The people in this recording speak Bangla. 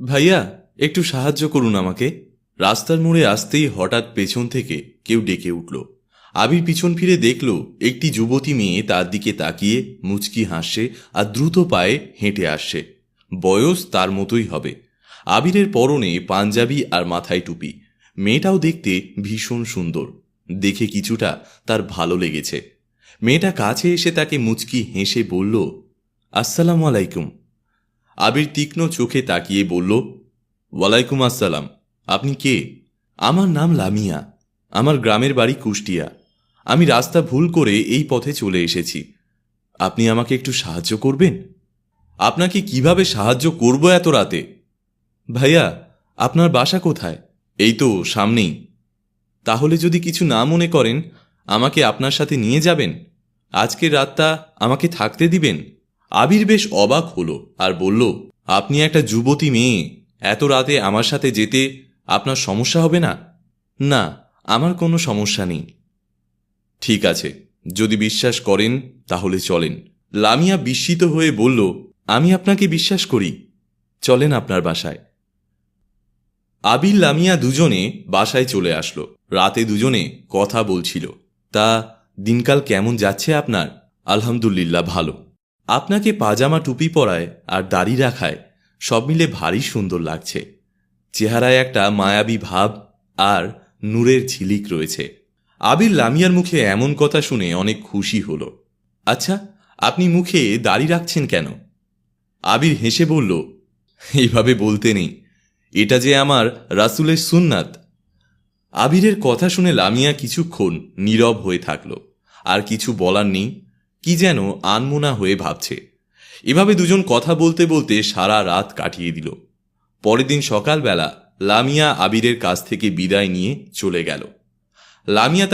ভাইয়া, একটু সাহায্য করুন আমাকে। রাস্তার মোড়ে আসতেই হঠাৎ পেছন থেকে কেউ ডেকে উঠল। আবির পিছন ফিরে দেখল একটি যুবতী মেয়ে তার দিকে তাকিয়ে মুচকি হাসছে আর দ্রুত পায়ে হেঁটে আসছে। বয়স তার মতোই হবে। আবিরের পরনে পাঞ্জাবি আর মাথায় টুপি। মেয়েটাও দেখতে ভীষণ সুন্দর। দেখে কিছুটা তার ভালো লেগেছে। মেয়েটা কাছে এসে তাকে মুচকি হেসে বলল, আসসালামু আলাইকুম। আবির তীক্ষ্ণ চোখে তাকিয়ে বলল, ওয়ালাইকুম আসসালাম। আপনি কে? আমার নাম লামিয়া। আমার গ্রামের বাড়ি কুষ্টিয়া। আমি রাস্তা ভুল করে এই পথে চলে এসেছি। আপনি আমাকে একটু সাহায্য করবেন? আপনাকে কিভাবে সাহায্য করব এত রাতে? ভাইয়া, আপনার বাসা কোথায়? এই তো সামনেই। তাহলে যদি কিছু না মনে করেন, আমাকে আপনার সাথে নিয়ে যাবেন। আজকের রাতটা আমাকে থাকতে দিবেন। আবির বেশ অবাক হলো আর বলল, আপনি একটা যুবতী মেয়ে, এত রাতে আমার সাথে যেতে আপনার সমস্যা হবে না? না, আমার কোনো সমস্যা নেই। ঠিক আছে, যদি বিশ্বাস করেন তাহলে চলেন। লামিয়া বিস্মিত হয়ে বলল, আমি আপনাকে বিশ্বাস করি। চলেন আপনার বাসায়। আবির লামিয়া দুজনে বাসায় চলে আসলো। রাতে দুজনে কথা বলছিল। তা দিনকাল কেমন যাচ্ছে আপনার? আলহামদুলিল্লাহ ভালো। আপনাকে পাজামা টুপি পরায় আর দাড়ি রাখায় সব মিলে ভারী সুন্দর লাগছে। চেহারায় একটা মায়াবী ভাব আর নূরের ঝিলিক রয়েছে। আবির লামিয়ার মুখে এমন কথা শুনে অনেক খুশি হলো। আচ্ছা, আপনি মুখে দাড়ি রাখছেন কেন? আবির হেসে বলল, এইভাবে বলতে নেই, এটা যে আমার রাসূলের সুন্নাত। আবিরের কথা শুনে লামিয়া কিছুক্ষণ নীরব হয়ে থাকল। আর কিছু বলার নেই, কি যেন আনমনা হয়ে ভাবছে। এভাবে দুজন কথা বলতে বলতে সারা রাত কাটিয়ে দিল। পরের দিন সকালবেলা লামিয়া আবিরের কাছ থেকে বিদায় নিয়ে চলে গেল। লামিয়া